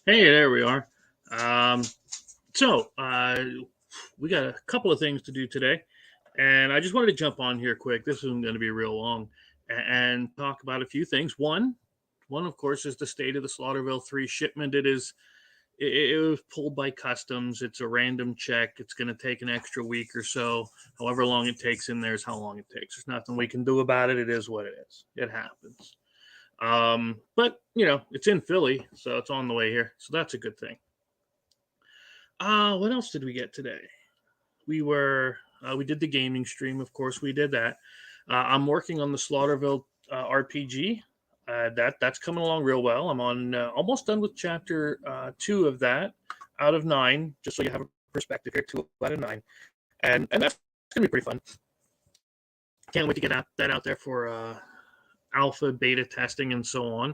Hey, there we are. Um, so we got a couple of things to do today, and I just wanted to jump on here quick. This isn't going to be real long, and talk about a few things. One of course, is the state of the Slaughterville 3 shipment. It was pulled by customs. It's a random check. It's going to take an extra week or so. However long it takes in there is how long it takes. There's nothing we can do about it. It is what it is. It happens. But it's in Philly, so it's on the way here. So that's a good thing. What else did we get today? We did the gaming stream, of course. We did that. I'm working on the Slaughterville RPG. That's coming along real well. I'm on almost done with chapter 2 of that out of 9. Just so you have a perspective here, 2 out of 9, and that's gonna be pretty fun. Can't wait to get that out there for alpha, beta testing, and so on.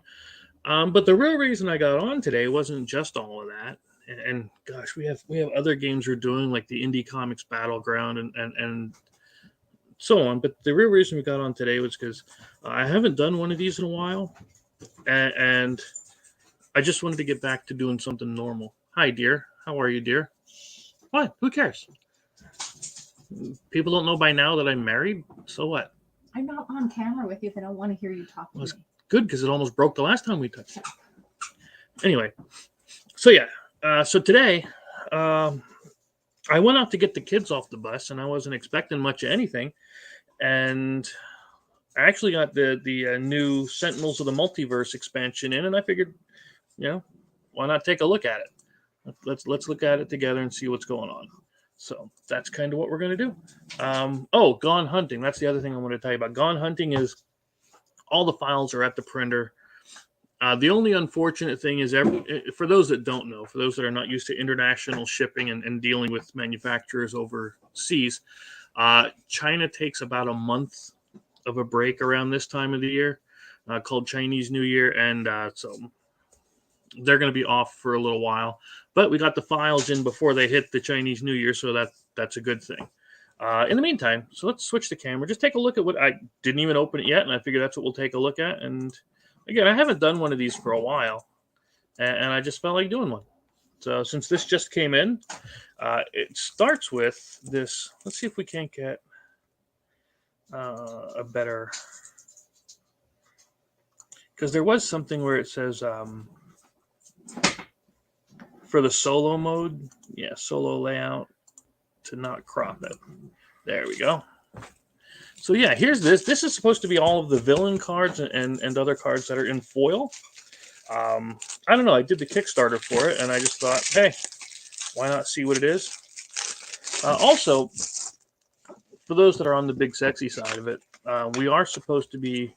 But the real reason I got on today wasn't just all of that. And gosh, we have other games we're doing, like the Indie Comics Battleground and so on. But the real reason we got on today was because I haven't done one of these in a while, and I just wanted to get back to doing something normal. Hi, dear. How are you, dear? What? Who cares? People don't know by now that I'm married. So what? I'm not on camera with you if I don't want to hear you talk to me. Good, because it almost broke the last time we touched it. Anyway, so yeah. So today, I went out to get the kids off the bus, and I wasn't expecting much of anything. And I actually got the new Sentinels of the Multiverse expansion in, and I figured, why not take a look at it? Let's look at it together and see what's going on. So that's kind of what we're going to do. Gone Hunting. That's the other thing I want to tell you about. Gone Hunting is all the files are at the printer. The only unfortunate thing is, for those that don't know, for those that are not used to international shipping and dealing with manufacturers overseas, China takes about a month of a break around this time of the year, called Chinese New Year, and so they're going to be off for a little while. But we got the files in before they hit the Chinese New Year, so that's a good thing. In the meantime, so let's switch the camera. Just take a look at what I didn't even open it yet, and I figured that's what we'll take a look at. And again, I haven't done one of these for a while, and I just felt like doing one. So since this just came in, it starts with this. Let's see if we can't get a better, because there was something where it says for the solo mode, solo layout, to not crop it. There we go. So yeah, here's this. This is supposed to be all of the villain cards and other cards that are in foil. I don't know. I did the Kickstarter for it, and I just thought, hey, why not see what it is? Also, for those that are on the big sexy side of it, we are supposed to be.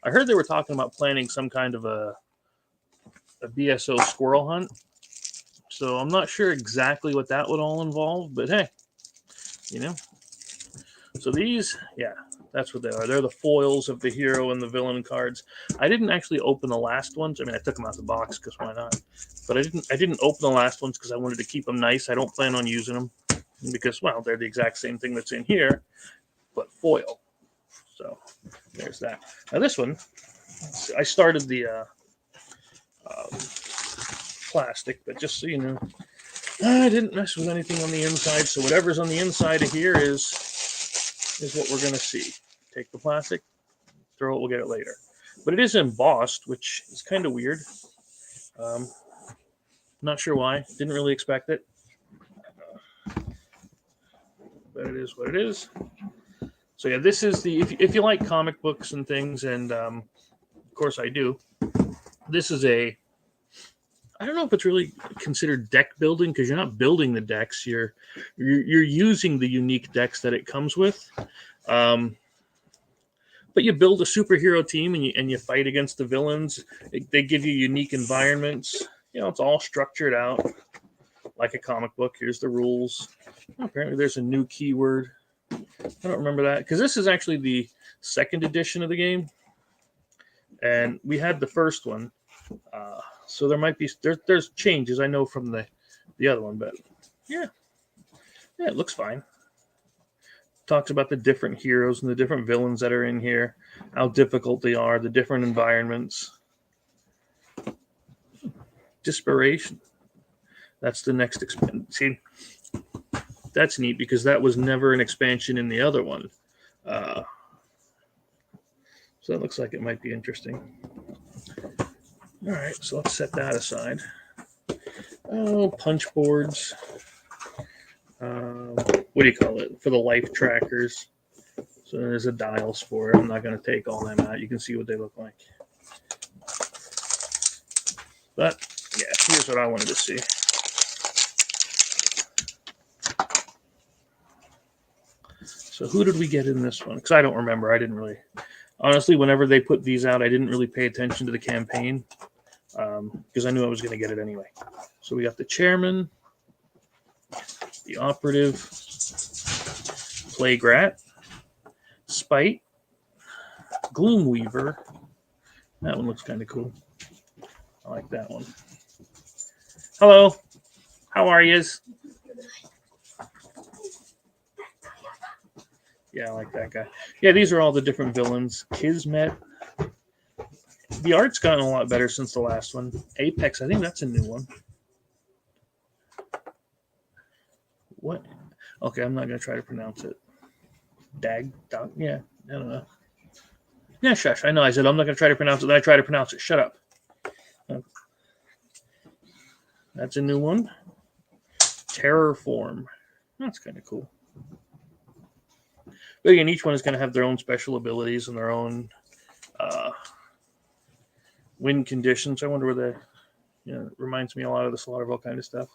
I heard they were talking about planning some kind of a BSO squirrel hunt. So I'm not sure exactly what that would all involve, but hey, So these, that's what they are. They're the foils of the hero and the villain cards. I didn't actually open the last ones. I mean, I took them out of the box because why not? But I didn't open the last ones because I wanted to keep them nice. I don't plan on using them because, well, they're the exact same thing that's in here, but foil. So there's that. Now this one, I started the plastic, but just so you know, I didn't mess with anything on the inside. So whatever's on the inside of here is what we're going to see. Take the plastic, throw it, we'll get it later. But it is embossed, which is kind of weird. Not sure why. Didn't really expect it. But it is what it is. So yeah, this is the, if you like comic books and things, and of course I do, this is I don't know if it's really considered deck building, because you're not building the decks. You're using the unique decks that it comes with. But you build a superhero team and you fight against the villains. They give you unique environments. It's all structured out like a comic book. Here's the rules. Apparently there's a new keyword. I don't remember that, because this is actually the second edition of the game. And we had the first one. So there might be there's changes, I know, from the other one, but yeah, it looks fine. Talks about the different heroes and the different villains that are in here, how difficult they are, the different environments. Desperation. That's the next expansion. See, that's neat because that was never an expansion in the other one. So that looks like it might be interesting. All right, so let's set that aside. Oh, punch boards. What do you call it? For the life trackers. So there's a dials for it. I'm not going to take all them out. You can see what they look like. But yeah, here's what I wanted to see. So who did we get in this one? Because I don't remember. I didn't really... Honestly, whenever they put these out, I didn't really pay attention to the campaign because I knew I was going to get it anyway. So we got the chairman, the operative, Plaguerat, Spite, Gloomweaver. That one looks kind of cool. I like that one. Hello. How are yous? Yeah, I like that guy. Yeah, these are all the different villains. Kismet. The art's gotten a lot better since the last one. Apex, I think that's a new one. What? Okay, I'm not going to try to pronounce it. Yeah, I don't know. Yeah, shush. I know. I said I'm not going to try to pronounce it. Then I try to pronounce it. Shut up. That's a new one. Terrorform. That's kind of cool. But again, each one is going to have their own special abilities and their own win conditions. I wonder where it reminds me a lot of the Slaughterville kind of stuff.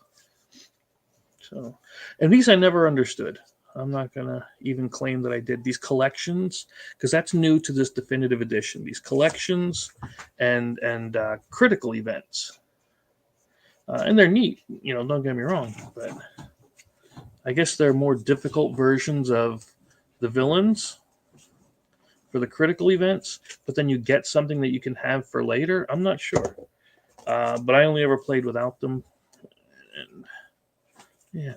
So, and these I never understood. I'm not going to even claim that I did. These collections, because that's new to this definitive edition. These collections and critical events. And they're neat, don't get me wrong. But I guess they're more difficult versions of the villains for the critical events, but then you get something that you can have for later. I'm not sure. But I only ever played without them. And yeah.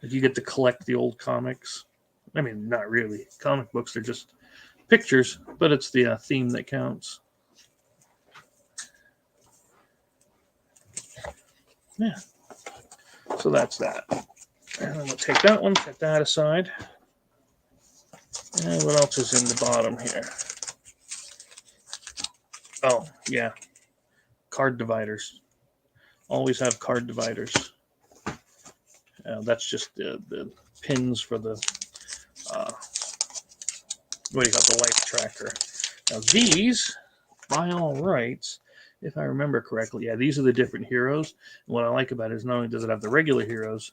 You get to collect the old comics. I mean, not really. Comic books, they're just pictures, but it's the theme that counts. Yeah. So that's that. And then we'll take that one, set that aside. And what else is in the bottom here? Oh, yeah. Card dividers. Always have card dividers. That's just the pins for the, what do you call it, the life tracker. Now these, by all rights, if I remember correctly, yeah, these are the different heroes. And what I like about it is not only does it have the regular heroes,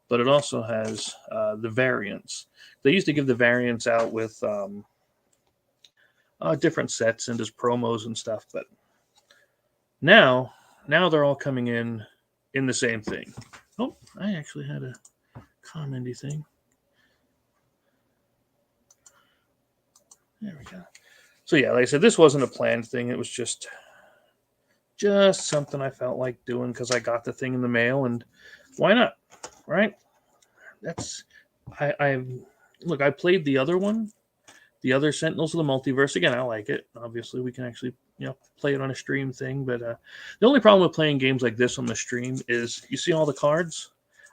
but it also has the variants. They used to give the variants out with different sets and just promos and stuff, but now they're all coming in the same thing. Oh, I actually had a commenty thing. There we go. So yeah, like I said, this wasn't a planned thing. It was just something I felt like doing because I got the thing in the mail, and why not, right? That's I played the other one, the other Sentinels of the Multiverse. Again, I like it. Obviously, we can actually play it on a stream thing. But the only problem with playing games like this on the stream is you see all the cards.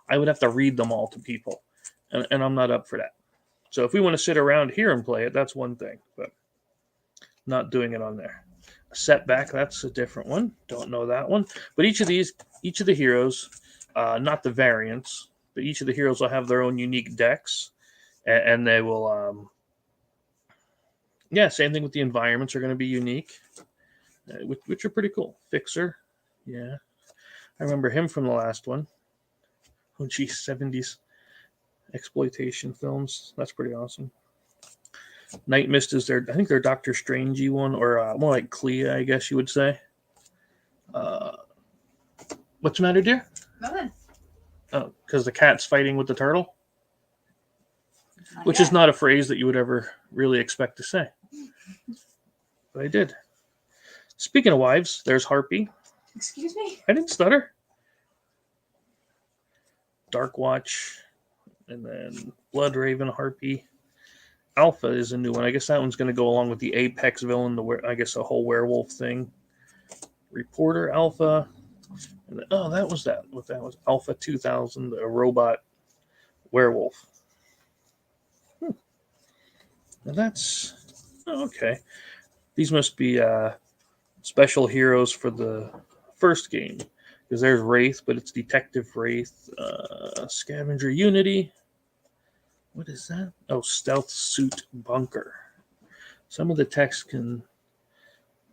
I would have to read them all to people, and I'm not up for that. So if we want to sit around here and play it, that's one thing, but not doing it on there. Setback, that's a different one. Don't know that one. But each of the heroes, not the variants, but each of the heroes will have their own unique decks, and they will, same thing with the environments are going to be unique, which are pretty cool. Fixer, yeah. I remember him from the last one. Oh, geez, 70s exploitation films. That's pretty awesome. Night Mist is I think they're Doctor Strangey one, or more like Clea, I guess you would say. What's the matter, dear? Go ahead. Oh, because the cat's fighting with the turtle? Which is not a phrase that you would ever really expect to say. But I did. Speaking of wives, there's Harpy. Excuse me? I didn't stutter. Dark Watch, and then Blood Raven, Harpy. Alpha is a new one. I guess that one's going to go along with the Apex villain, I guess a whole werewolf thing. Reporter, Alpha. And oh, that was that. What that was? Alpha 2000, a robot werewolf. Now that's okay. These must be special heroes for the first game, because there's Wraith, but it's Detective Wraith. Scavenger Unity. What is that? Oh, Stealth Suit Bunker. Some of the text can.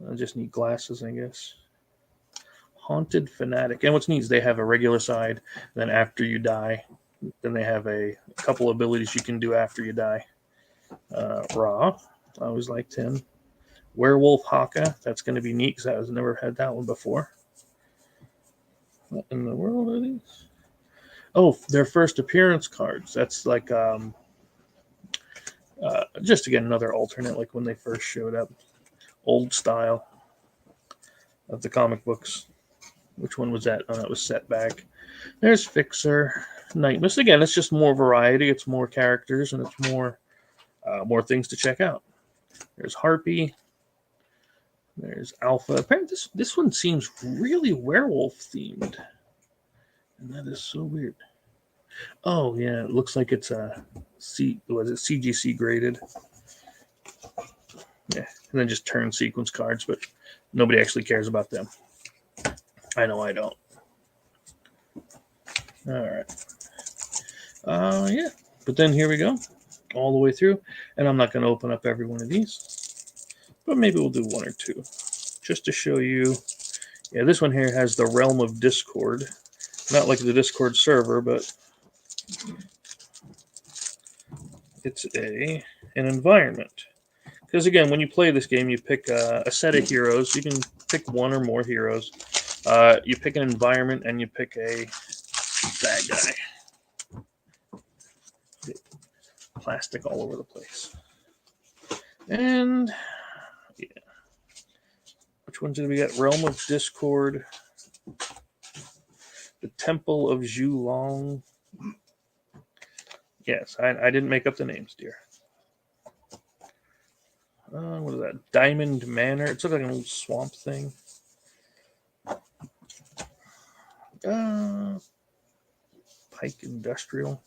I just need glasses, I guess. Haunted Fanatic. And what's neat is they have a regular side. Then after you die, then they have a couple abilities you can do after you die. Raw. I always liked him. Werewolf Haka. That's going to be neat because I've never had that one before. What in the world are these? Oh, their first appearance cards. That's like just again another alternate, like when they first showed up. Old style of the comic books. Which one was that? Oh, that was Setback. There's Fixer. Nightmist. Again, it's just more variety. It's more characters, and it's more things to check out. There's Harpy. There's Alpha. Apparently, this one seems really werewolf themed, and that is so weird. Oh yeah, it looks like it's a CGC graded. Yeah, and then just turn sequence cards, but nobody actually cares about them. I know I don't. All right. Yeah, but then here we go, all the way through, and I'm not going to open up every one of these, but maybe we'll do one or two, just to show you. Yeah, this one here has the Realm of Discord, not like the Discord server, but it's an environment. Because again, when you play this game, you pick a set of heroes. You can pick one or more heroes. You pick an environment, and you pick a bad guy. Plastic all over the place. And yeah, which ones did we get? Realm of Discord, the Temple of Zhulong. Yes, I didn't make up the names, dear. What is that? Diamond Manor. It's like an old swamp thing. Pike Industrial.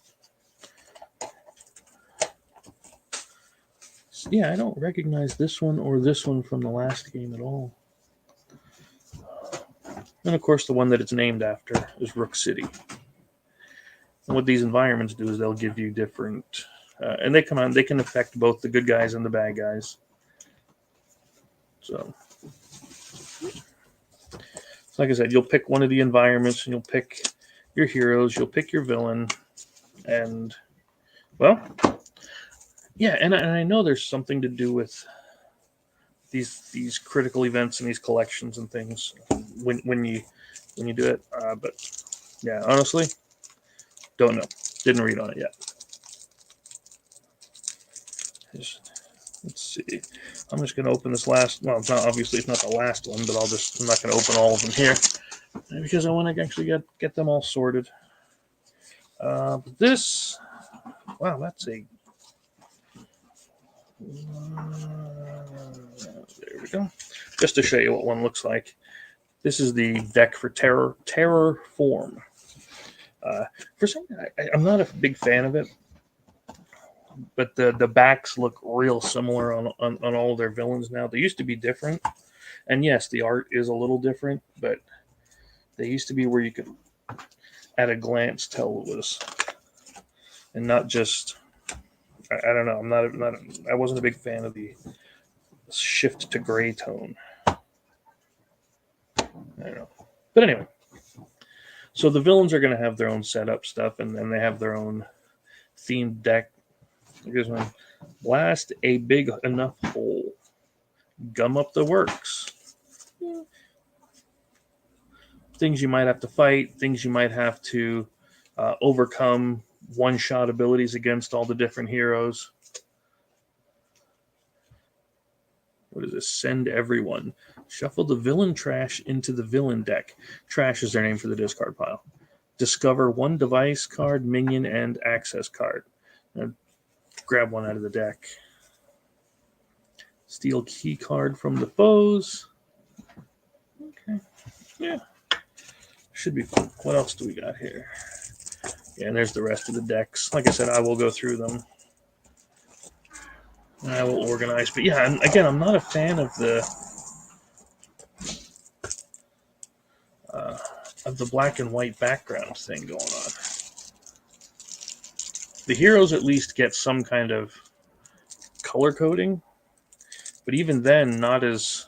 Yeah, I don't recognize this one or this one from the last game at all. And of course, the one that it's named after is Rook City. And what these environments do is they'll give you different, and they can affect both the good guys and the bad guys. So, like I said, you'll pick one of the environments, and you'll pick your heroes, you'll pick your villain, and well, yeah, and I know there's something to do with these critical events and these collections and things when you do it. But yeah, honestly, don't know. Didn't read on it yet. Let's see. I'm just going to open this last. Well, it's not obviously it's not the last one, but I'm not going to open all of them here because I want to actually get them all sorted. But this, wow, that's a. There we go. Just to show you what one looks like. This is the deck for Terror Form. For some, I'm not a big fan of it, but the backs look real similar on all of their villains now. They used to be different, and yes, the art is a little different, but they used to be where you could, at a glance, tell it was, and not just. I don't know. I wasn't a big fan of the shift to gray tone. I don't know, but anyway. So the villains are going to have their own setup stuff, and then they have their own themed deck. Here's one. Blast a big enough hole. Gum up the works. Yeah. Things you might have to fight. Things you might have to overcome. One-shot abilities against all the different heroes. What is this? Send everyone. Shuffle the villain trash into the villain deck. Trash is their name for the discard pile. Discover one device card, minion, and access card. Now, grab one out of the deck. Steal key card from the foes. Okay. Yeah. should be fun. What else do we got here? Yeah, and there's the rest of the decks. Like I said, I will go through them. I will organize. But yeah, and again, I'm not a fan of the black and white background thing going on. The heroes at least get some kind of color coding, but even then, not as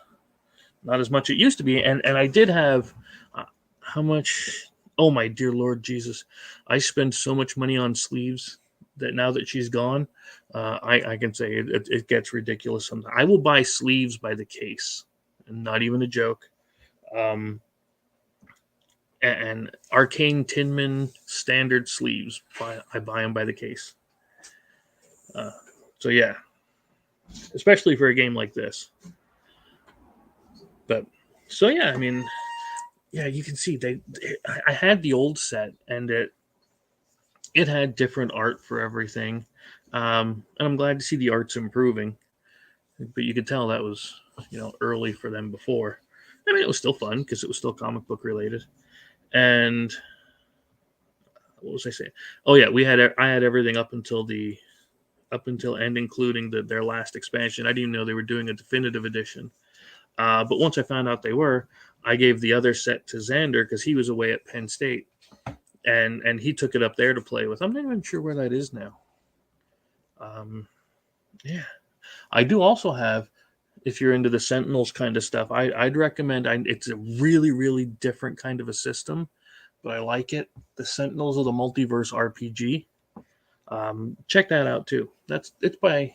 much. It used to be, and I did have how much? Oh my dear Lord Jesus! I spend so much money on sleeves that now that she's gone, I can say it gets ridiculous. Sometimes I will buy sleeves by the case, and not even a joke. And Arcane Tinman standard sleeves, I buy them by the case. So yeah, especially for a game like this. But so yeah, I mean, yeah, you can see I had the old set, and it had different art for everything, and I'm glad to see the art's improving. But you could tell that was early for them before. I mean, it was still fun because it was still comic book related. And what was I saying? Oh yeah, I had everything up until and including their last expansion. I didn't even know they were doing a definitive edition. But once I found out they were, I gave the other set to Xander because he was away at Penn State, and he took it up there to play with. I'm not even sure where that is now. Yeah, I do also have. If you're into the Sentinels kind of stuff, I'd recommend. It's a really, really different kind of a system, but I like it. The Sentinels of the Multiverse RPG. Check that out too. It's by.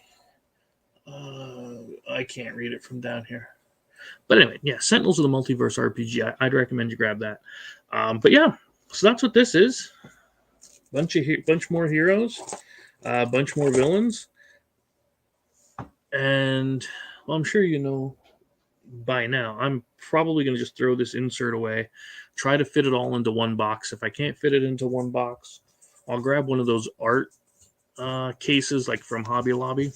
I can't read it from down here. But anyway, yeah, Sentinels of the Multiverse RPG. I'd recommend you grab that. But yeah, so that's what this is. Bunch more heroes, bunch more villains, and well, I'm sure you know by now. I'm probably going to just throw this insert away, try to fit it all into one box. If I can't fit it into one box, I'll grab one of those art cases like from Hobby Lobby.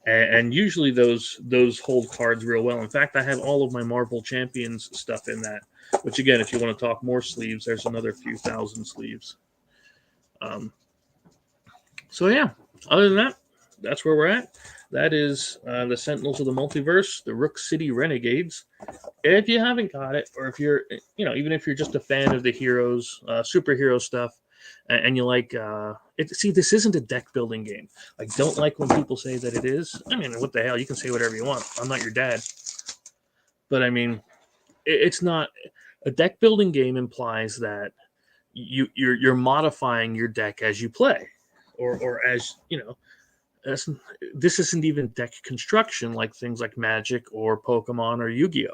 And usually those hold cards real well. In fact, I have all of my Marvel Champions stuff in that. Which again, if you want to talk more sleeves, there's another few thousand sleeves. So yeah, other than that, that's where we're at. That is the Sentinels of the Multiverse, the Rook City Renegades. If you haven't got it, or if you're, even if you're just a fan of the heroes, superhero stuff, and you like it. See, this isn't a deck building game. I don't like when people say that it is. I mean, what the hell? You can say whatever you want. I'm not your dad. But I mean, it's not a deck building game. Implies that you're modifying your deck as you play, or as this isn't even deck construction like things like Magic or Pokemon or Yu-Gi-Oh.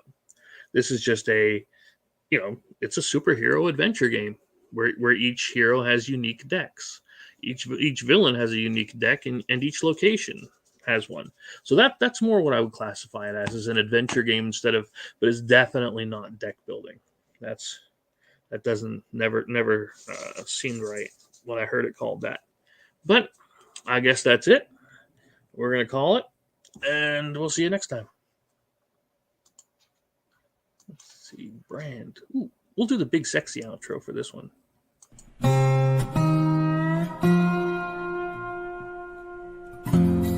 This is just it's a superhero adventure game where each hero has unique decks. Each villain has a unique deck, and each location has one. So that's more what I would classify it as an adventure game but it's definitely not deck building. That doesn't never seemed right when I heard it called that. But I guess that's it. We're gonna call it, and we'll see you next time. Let's see, brand. Ooh, we'll do the big sexy outro for this one.